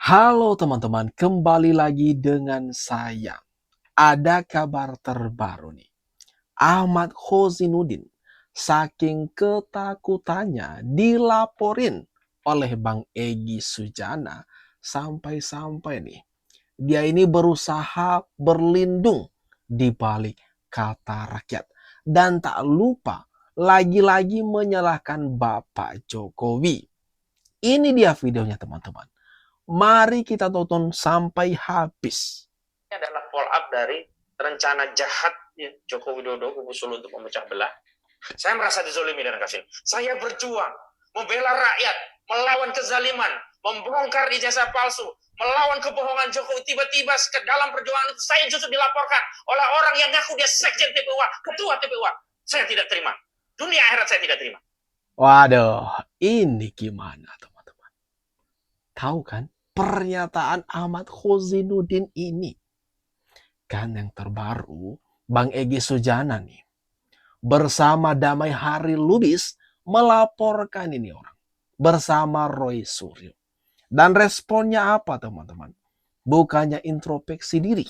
Halo teman-teman, kembali lagi dengan saya. Ada kabar terbaru nih. Ahmad Khozinuddin saking ketakutannya dilaporin oleh Bang Egy Sujana sampai-sampai nih. Dia ini berusaha berlindung di balik kata rakyat. Dan tak lupa lagi-lagi menyalahkan Bapak Jokowi. Ini dia videonya teman-teman. Mari kita tonton sampai habis. Ini adalah follow up dari rencana jahat Joko Widodo kubu Solo untuk memecah belah. Saya merasa dizolimi dan kasih. Saya berjuang membela rakyat, melawan kezaliman, membongkar ijazah palsu, melawan kebohongan Jokowi. Tiba-tiba ke dalam perjuangan itu saya justru dilaporkan oleh orang yang ngaku dia sekjen TPUA, ketua TPUA. Saya tidak terima. Dunia akhirat saya tidak terima. Waduh, ini gimana teman-teman? Tahu kan pernyataan Ahmad Khozinuddin ini? Kan yang terbaru, Bang Egy Sujana nih bersama Damai Hari Lubis melaporkan ini orang bersama Roy Suryo. Dan responnya apa teman-teman? Bukannya introspeksi diri,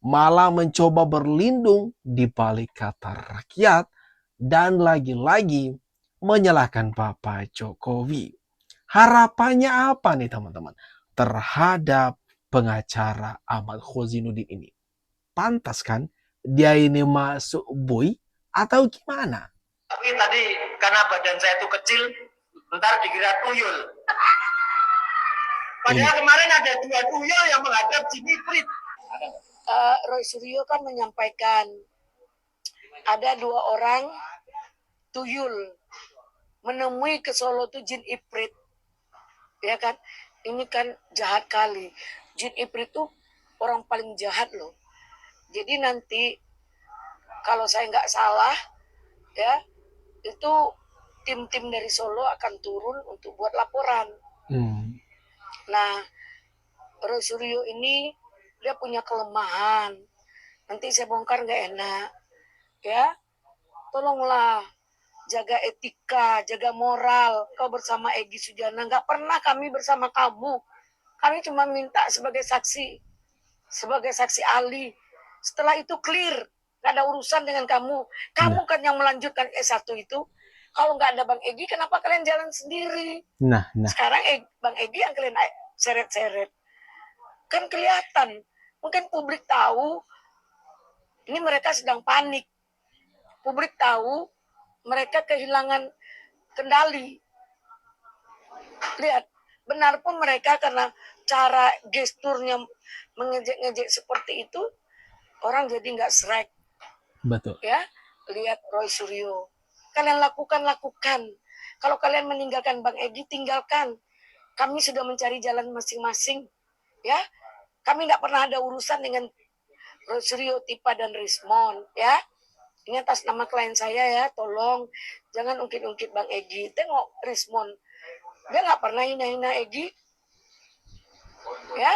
malah mencoba berlindung di balik kata rakyat dan lagi-lagi menyalahkan Bapak Jokowi. Harapannya apa nih teman-teman terhadap pengacara Ahmad Khozinuddin ini? Pantas kan dia ini masuk boy atau gimana? Tapi tadi karena badan saya itu kecil, ntar dikira tuyul. Padahal kemarin ada 2 tuyul yang menghadap Jimmy Frit. Roy Suryo kan menyampaikan ada 2 orang tuyul menemui ke Solo tuh Jin Iprit, ya kan? Ini kan jahat kali. Jin Iprit tuh orang paling jahat loh. Jadi nanti kalau saya nggak salah, ya itu tim-tim dari Solo akan turun untuk buat laporan. Nah, Roy Suryo ini dia punya kelemahan. Nanti saya bongkar nggak enak, ya. Tolonglah jaga etika, jaga moral. Kau bersama Egy Sujana, nggak pernah kami bersama kamu. Kami cuma minta sebagai saksi ahli. Setelah itu clear, nggak ada urusan dengan kamu. Kamu kan yang melanjutkan S1 itu. Kalau nggak ada Bang Egy, kenapa kalian jalan sendiri? Sekarang Bang Egy yang kalian seret-seret. Kan kelihatan. Mungkin publik tahu, ini mereka sedang panik. Publik tahu, mereka kehilangan kendali. Lihat, benar pun mereka karena cara gesturnya mengejek-ngejek seperti itu, orang jadi nggak srek. Betul. Ya, lihat Roy Suryo. Kalian lakukan. Kalau kalian meninggalkan Bang Egy, tinggalkan. Kami sudah mencari jalan masing-masing. Ya, kami nggak pernah ada urusan dengan Roy Suryo, Tipa dan Rismon. Ya, ini atas nama klien saya ya, tolong jangan ungkit-ungkit Bang Egy. Tengok Rismon, dia nggak pernah hina-hina Egy, ya.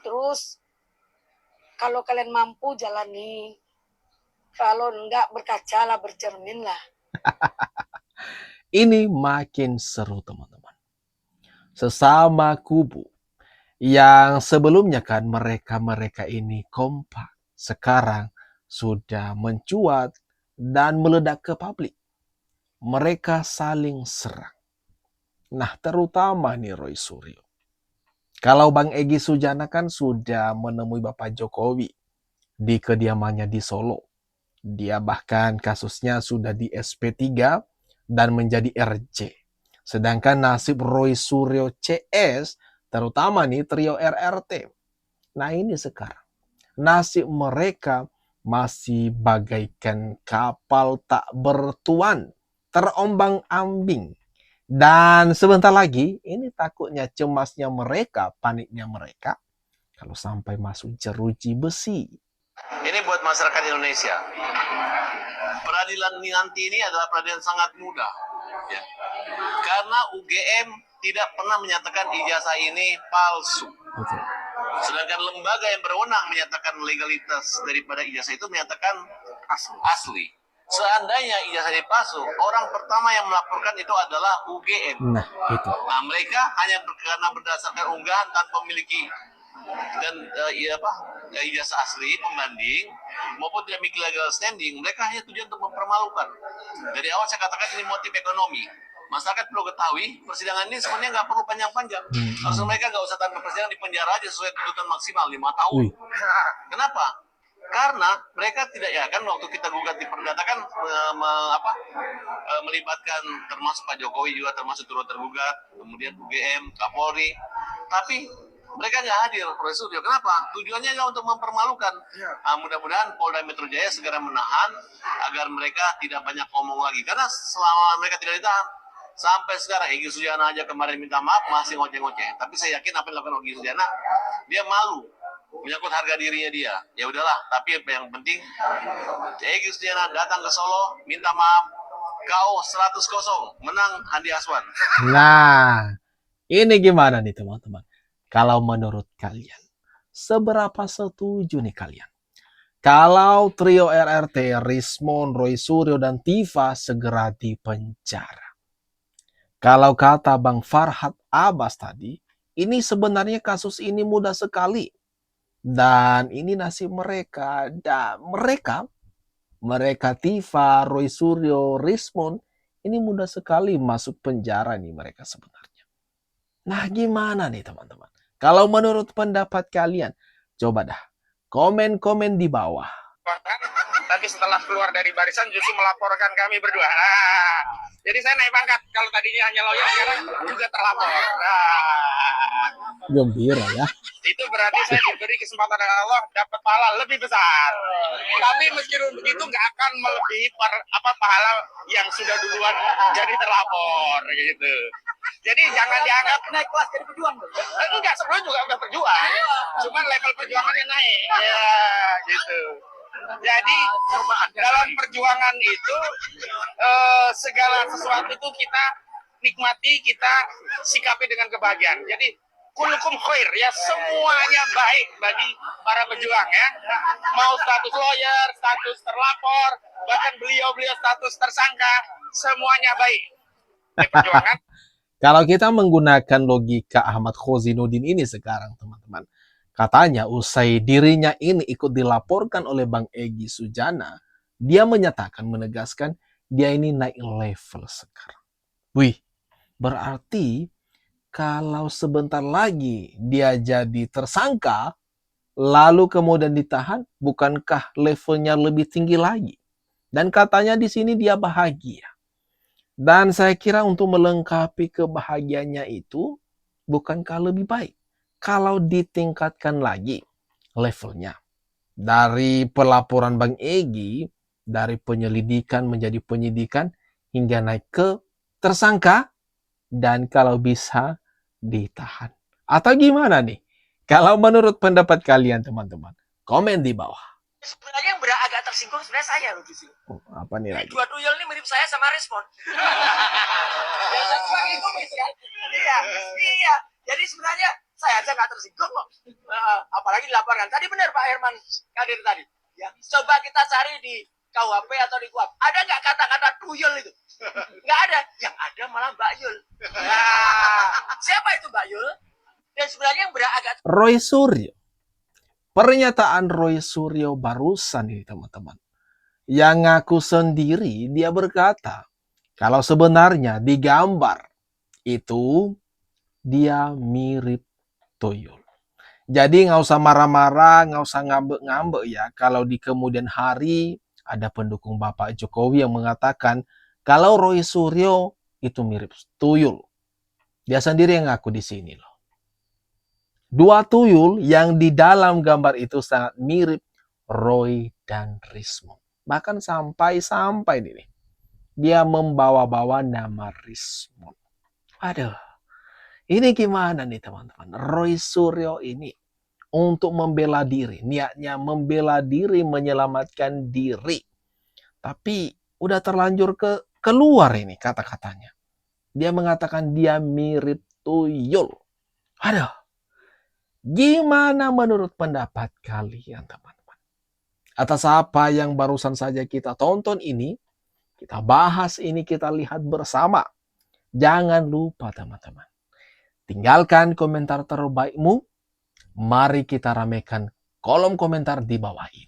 Terus kalau kalian mampu jalani, kalau enggak berkacalah, bercerminlah. Ini makin seru teman-teman. Sesama kubu yang sebelumnya kan mereka ini kompak, sekarang sudah mencuat dan meledak ke publik. Mereka saling serang. Nah, terutama nih Roy Suryo. Kalau Bang Egy Sujana kan sudah menemui Bapak Jokowi di kediamannya di Solo. Dia bahkan kasusnya sudah di SP3 dan menjadi RJ. Sedangkan nasib Roy Suryo CS, terutama nih trio RRT. Nah ini sekarang, nasib mereka masih bagaikan kapal tak bertuan, terombang-ambing. Dan sebentar lagi, ini takutnya cemasnya mereka, paniknya mereka, kalau sampai masuk jeruji besi. Ini buat masyarakat Indonesia. Peradilan nanti ini adalah peradilan sangat mudah. Ya. Karena UGM tidak pernah menyatakan ijazah ini palsu. Betul. Sedangkan lembaga yang berwenang menyatakan legalitas daripada ijazah itu menyatakan asli. Seandainya ijazah dipalsu, orang pertama yang melaporkan itu adalah UGM. Nah, itu. Nah, mereka hanya karena berdasarkan unggahan tanpa memiliki ijazah asli pembanding maupun tidak memiliki legal standing, mereka hanya tujuan untuk mempermalukan. Dari awal saya katakan ini motif ekonomi. Masyarakat perlu ketahui persidangan ini sebenarnya nggak perlu panjang-panjang. Harusnya mereka nggak usah tanpa persidangan di penjara aja sesuai tuntutan maksimal 5 tahun. Kenapa? Karena mereka tidak, ya kan, waktu kita gugat di perdata kan melibatkan termasuk Pak Jokowi juga termasuk turut tergugat, kemudian UGM, Kapolri, tapi mereka nggak hadir, Roy Suryo. Kenapa? Tujuannya adalah untuk mempermalukan. Nah, mudah-mudahan Polda Metro Jaya segera menahan agar mereka tidak banyak ngomong lagi. Karena selama mereka tidak ditahan, sampai sekarang Egy Sujana aja kemarin minta maaf masih ngoceh-ngoceh. Tapi saya yakin apa yang dilakukan Egy Sujana, dia malu menyangkut harga dirinya dia. Ya udahlah, tapi yang penting Egy Sujana datang ke Solo, minta maaf, kau 100-0 menang Andi Aswan. Nah, ini gimana nih teman-teman? Kalau menurut kalian, seberapa setuju nih kalian? Kalau trio RRT, Rismon, Roy Suryo, dan Tifa segera dipenjara. Kalau kata Bang Farhad Abbas tadi, ini sebenarnya kasus ini mudah sekali. Dan ini nasib mereka. Dan mereka Tifa, Roy Suryo, Rismon, ini mudah sekali masuk penjara nih mereka sebenarnya. Nah, gimana nih teman-teman? Kalau menurut pendapat kalian, coba dah komen-komen di bawah. Tapi setelah keluar dari barisan justru melaporkan kami berdua. Jadi saya naik pangkat. Kalau tadinya hanya lawyer, sekarang juga terlapor. Gembira ya. Itu berarti saya diberi kesempatan oleh Allah dapat pahala lebih besar. Tapi meskipun begitu nggak akan melebihi pahala yang sudah duluan jadi terlapor gitu. Jadi jangan dianggap naik kelas jadi pejuang. Enggak, sebelum juga udah berjuang. Cuman level perjuangannya naik. Ya, gitu. Jadi dalam perjuangan itu segala sesuatu itu kita nikmati, kita sikapi dengan kebahagiaan. Jadi kulukum khair, ya, semuanya baik bagi para pejuang ya. Mau status lawyer, status terlapor, bahkan beliau status tersangka, semuanya baik. Perjuangan. Kalau kita menggunakan logika Ahmad Khozinuddin ini sekarang teman-teman, katanya usai dirinya ini ikut dilaporkan oleh Bang Egy Sujana, dia menegaskan dia ini naik level sekarang. Wih, berarti kalau sebentar lagi dia jadi tersangka, lalu kemudian ditahan, bukankah levelnya lebih tinggi lagi? Dan katanya di sini dia bahagia. Dan saya kira untuk melengkapi kebahagiaannya itu, bukankah lebih baik kalau ditingkatkan lagi levelnya. Dari pelaporan Bang Egy, dari penyelidikan menjadi penyidikan, hingga naik ke tersangka, dan kalau bisa ditahan. Atau gimana nih? Kalau menurut pendapat kalian teman-teman, komen di bawah. Sebenarnya yang agak tersinggung sebenarnya saya loh di sini. Apa nih lagi? Dua tuyul ini mirip saya sama Respon. Iya. Jadi sebenarnya saya aja nggak tersinggung kok. Apalagi dilaporkan. Tadi benar Pak Herman Kadir tadi. Ya, coba kita cari di KUHP atau di KUHP. Ada nggak kata-kata tuyul itu? Nggak ada. Yang ada malah Mbak Yul. Siapa itu Mbak Yul? Dan sebenarnya yang agak Roy Suryo. Pernyataan Roy Suryo barusan ini teman-teman. Yang ngaku sendiri dia berkata, kalau sebenarnya digambar itu dia mirip tuyul. Jadi nggak usah marah-marah, nggak usah ngambek-ngambek ya. Kalau di kemudian hari ada pendukung Bapak Jokowi yang mengatakan kalau Roy Suryo itu mirip tuyul. Dia sendiri yang ngaku di sini loh. Dua tuyul yang di dalam gambar itu sangat mirip Roy dan Rismon. Bahkan sampai nih, dia membawa-bawa nama Rismon. Aduh, ini gimana nih teman-teman? Roy Suryo ini untuk membela diri, niatnya membela diri, menyelamatkan diri. Tapi udah terlanjur keluar ini kata-katanya. Dia mengatakan dia mirip tuyul. Aduh. Gimana menurut pendapat kalian teman-teman? atas apa yang barusan saja kita tonton ini, kita bahas ini, kita lihat bersama. Jangan lupa teman-teman, tinggalkan komentar terbaikmu. Mari kita ramaikan kolom komentar di bawah ini.